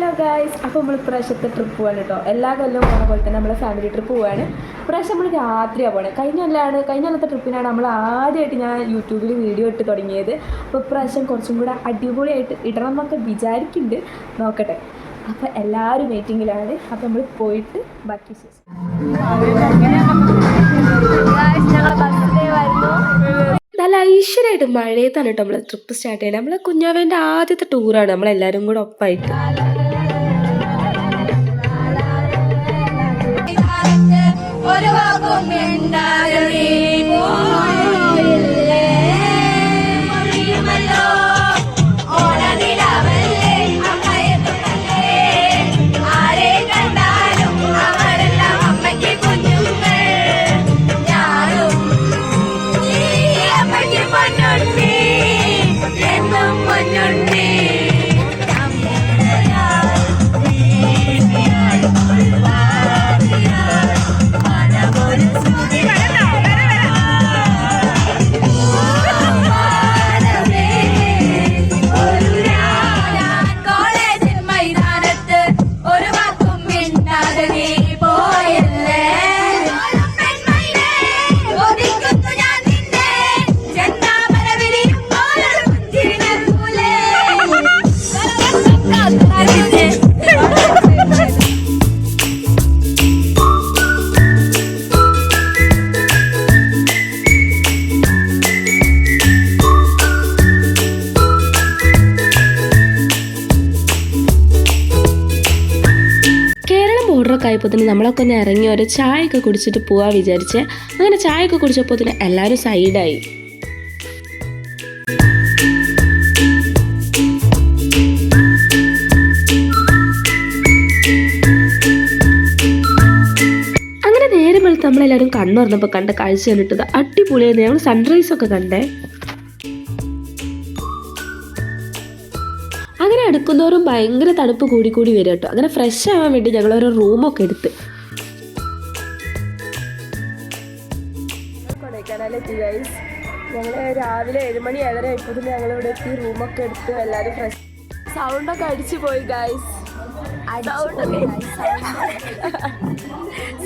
Hello guys, അപ്പോൾ നമ്മൾ ഇപ്രാവശ്യത്തെ ട്രിപ്പ് പോവാണ് കേട്ടോ. എല്ലാ കൊല്ലവും പോകുന്ന പോലെ തന്നെ നമ്മൾ ഫാമിലി ട്രിപ്പ് പോവാണ്. ഇപ്രാവശ്യം നമ്മൾ രാത്രിയാണ് പോകുന്നത്. കഴിഞ്ഞ കൊല്ലത്തെ ട്രിപ്പിനാണ് നമ്മൾ ആദ്യമായിട്ട് ഞാൻ യൂട്യൂബിൽ വീഡിയോ ഇട്ട് തുടങ്ങിയത്. അപ്പോൾ ഇപ്രാവശ്യം കുറച്ചും കൂടെ അടിപൊളിയായിട്ട് ഇടണം എന്നൊക്കെ വിചാരിക്കുന്നുണ്ട്. നോക്കട്ടെ. അപ്പോൾ എല്ലാവരും വെയിറ്റിങ്ങിലാണ്. അപ്പോൾ നമ്മൾ പോയിട്ട് ബാക്കി നല്ല ഐശ്വര്യമായിട്ട് മഴയത്താണ് കേട്ടോ നമ്മൾ ട്രിപ്പ് സ്റ്റാർട്ട് ചെയ്യുന്നത്. നമ്മളെ കുഞ്ഞാവേൻ്റെ ആദ്യത്തെ ടൂറാണ്, നമ്മളെല്ലാവരും കൂടെ ഒപ്പമായിട്ട്. ആയപ്പോൾ തന്നെ നമ്മളൊക്കെ ഒന്ന് ഇറങ്ങി ഒരു ചായയൊക്കെ കുടിച്ചിട്ട് പോവാൻ വിചാരിച്ച് അങ്ങനെ ചായയൊക്കെ കുടിച്ചപ്പോൾ തന്നെ എല്ലാവരും സൈഡായി. അങ്ങനെ നേരെ വെളുത്ത് നമ്മളെല്ലാവരും കണ്ണു തുറന്നപ്പോൾ കണ്ട കാഴ്ച കണ്ടിട്ടത് അടിപൊളിയായിരുന്നു. ഞങ്ങൾ സൺറൈസൊക്കെ കണ്ടേ. അങ്ങനെ അടുക്കുന്നവരും ഭയങ്കര തണുപ്പ് കൂടി വരും കേട്ടോ. അങ്ങനെ ഫ്രഷ് ആവാൻ വേണ്ടി ഞങ്ങളൊരു റൂമൊക്കെ എടുത്ത് കൊടൈക്കനാലെത്തി ഗൈസ്. ഞങ്ങൾ രാവിലെ 7 മണി 7:30 ആയപ്പോൾ ഞങ്ങളിവിടെ എത്തി, റൂമൊക്കെ എടുത്ത് എല്ലാവരും ഫ്രഷ്. സൗണ്ടൊക്കെ അടിച്ചു പോയി ഗൈസ്.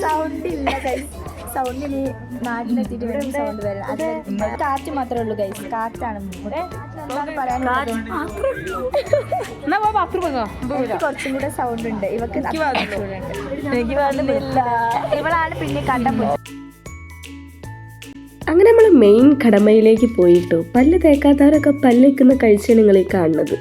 സൗണ്ട് ഇല്ല ഗൈസ്. സൗണ്ടിന് നാട്ടിലെത്തിയിട്ട് വേണം സൗണ്ട് വരാൻ. അത് കാറ്റ് മാത്രമേ ഉള്ളൂ ഗൈസ്. കാറ്റാണ് കുറച്ചും കൂടെ സൗണ്ട് ഉണ്ട്. ഇവക്ക് ഇവളാണ് പിന്നെ കണ്ടപ്പോൾ. അങ്ങനെ നമ്മൾ മെയിൻ കടമയിലേക്ക് പോയിട്ടു. പല്ല് തേക്കാത്തവരൊക്കെ പല്ലിക്കുന്ന കാഴ്ചയാണ് നിങ്ങൾ ഈ കാണുന്നത്.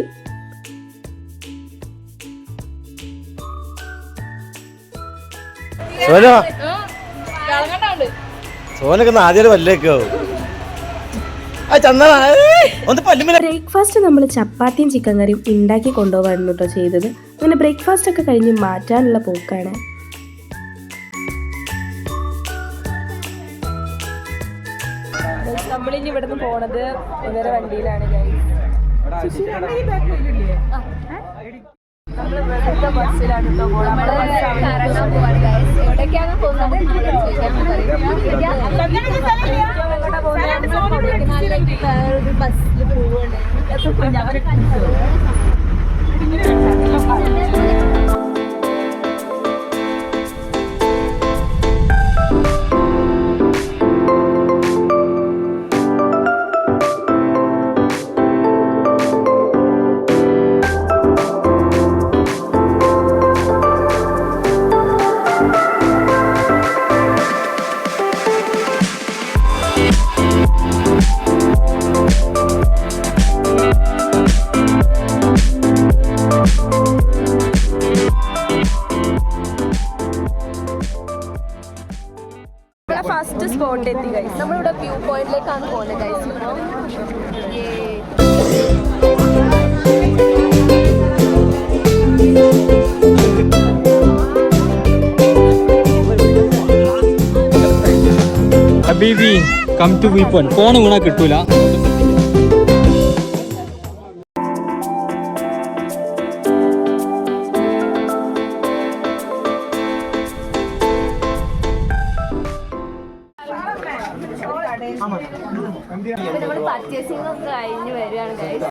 ബ്രേക്ക്ഫാസ്റ്റ് നമ്മൾ ചപ്പാത്തിയും ചിക്കൻ കറിയും ഉണ്ടാക്കി കൊണ്ടുപോകാനാണ് കേട്ടോ ചെയ്തത്. അങ്ങനെ ബ്രേക്ക്ഫാസ്റ്റ് ഒക്കെ കഴിഞ്ഞ് മാറ്റാനുള്ള പോക്കാണ്. നമ്മളിനി ഇവിടുന്ന് പോണത് ഇവരെ വണ്ടിയിലാണ്. ബസ്സിലാണ് കേട്ടോ പോണത്. ബസ്സിൽ പോവാണ്. ഫസ്റ്റ് സ്പോട്ട് എത്തി ഗൈസ്. നമ്മളിവിടെ വ്യൂ പോയിന്റിലേക്കാണ് പോകുന്നത് ഗൈസ്. ഹബീബി come to view point. Phone വീണാ കിട്ടൂല. നമ്മൾ പർച്ചേസിംഗ് ഒക്കെ കഴിഞ്ഞ് വരികയാണ് ഗൈസ്.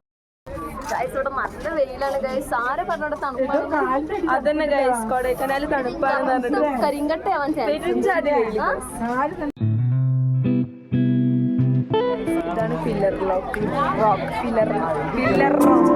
ഇവിടെ നല്ല വെയിലാണ് ഗൈസ്. ആരെ പറഞ്ഞോടെ തണുപ്പാണ്. അതന്നെ ഗൈസ്, കൊടൈക്കനാല് തണുപ്പാണെന്ന് പറഞ്ഞിട്ട് കരിങ്കട്ടയാവാൻ പെരുംചാടി വെയില് guys. ഇതാണ് pillar rock pillar rock.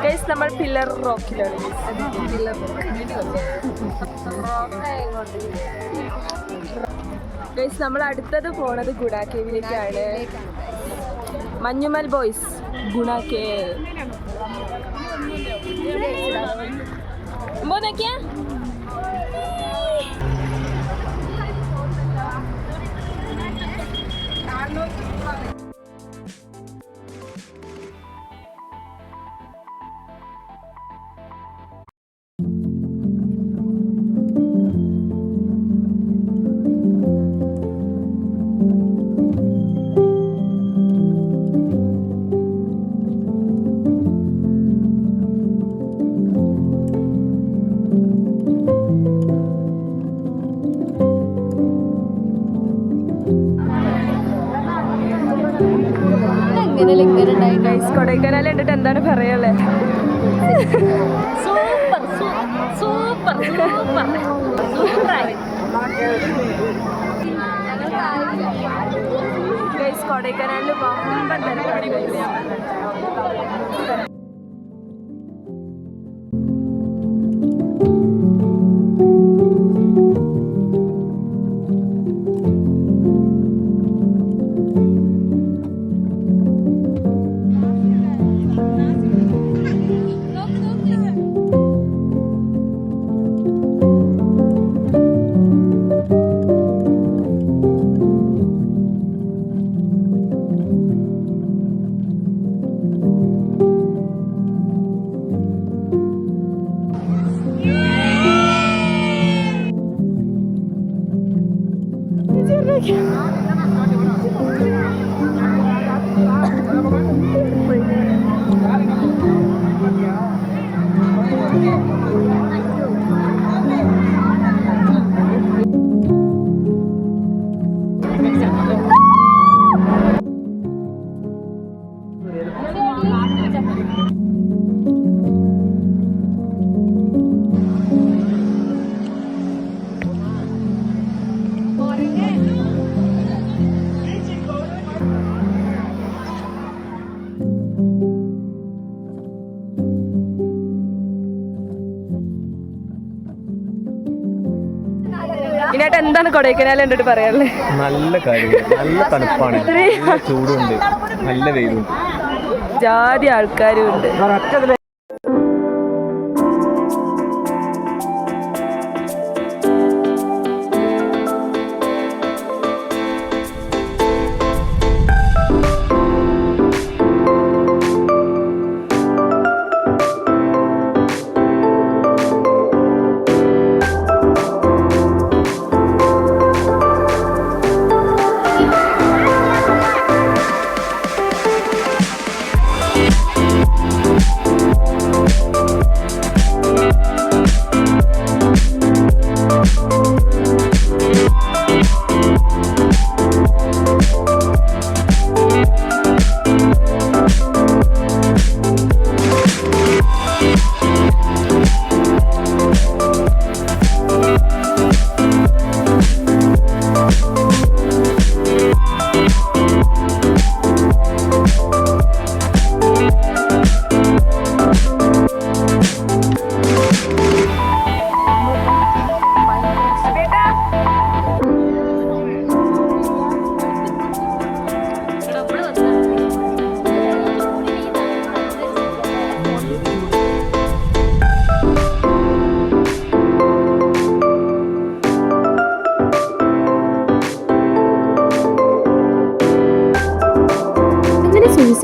Guys നമ്മൾ പില്ലർ റോക്കിലാണ്. ഗൈസ് നമ്മൾ അടുത്തത് പോണത് ഗുണ കേവിലേക്കാണ്. മഞ്ഞുമൽ ബോയ്സ് ഗുണ കേവ്. നോക്കിയാ ഗൈസ് കൊടൈക്കനാൽ കണ്ടിട്ട് എന്താണ് പറയല്ലേ? സൂപ്പർ സൂപ്പർ സൂപ്പർ ഗൈസ് കൊടൈക്കനാലിൽ വമ്പൻ തിരക്കാണ് ഗൈസ്. ഇതിനായിട്ട് എന്താണ് കൊടൈക്കനാൽ കണ്ടിട്ട് പറയാനുള്ളത്? നല്ല കാര്യം, നല്ല തണുപ്പാണ്, ചൂടുണ്ട്, നല്ല വെയിലുണ്ട്, ജാതി ആൾക്കാരും ഉണ്ട്.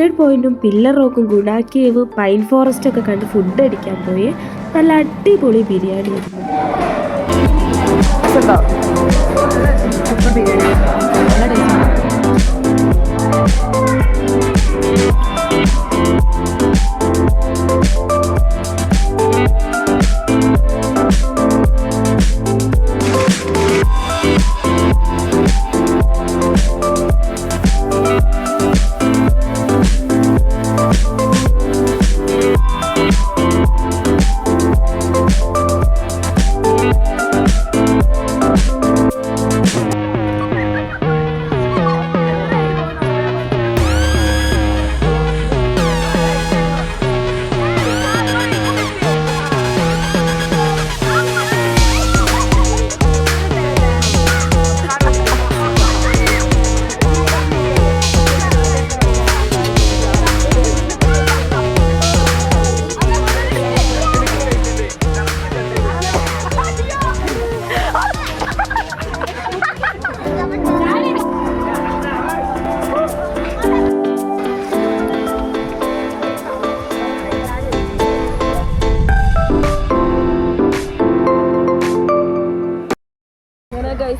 മസ്റ്റേർഡ് പോയിന്റും പില്ലർ റോക്കും ഗുണ കേവ് പൈൻ ഫോറസ്റ്റ് ഒക്കെ കണ്ട് ഫുഡ് അടിക്കാൻ പോയി. നല്ല അടിപൊളി ബിരിയാണി ആയിരുന്നു.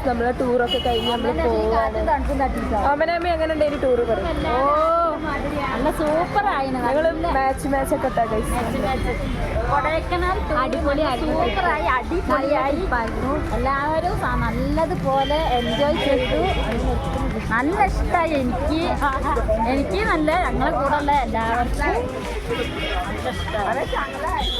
നമ്മളെ ടൂറൊക്കെ കഴിഞ്ഞ് നമ്മൾ പോവാണ്. അമ്മനമ്മ എങ്ങനെ ഉണ്ടായി ടൂറ് പറയും? നല്ല സൂപ്പർ ആയിരുന്നു. ഞങ്ങള് മാച്ച് ഒക്കെ ഇട്ടാ ഗൈസ്. കൊടൈക്കനാൽ സൂപ്പറായി, അടിപൊളിയായി. എല്ലാവരും നല്ലതുപോലെ എൻജോയ് ചെയ്തു. നല്ല ഇഷ്ടമായി എനിക്ക് നല്ല ഞങ്ങളെ കൂടെ ഉള്ള എല്ലാവർക്കും നല്ല ഇഷ്ടമായി.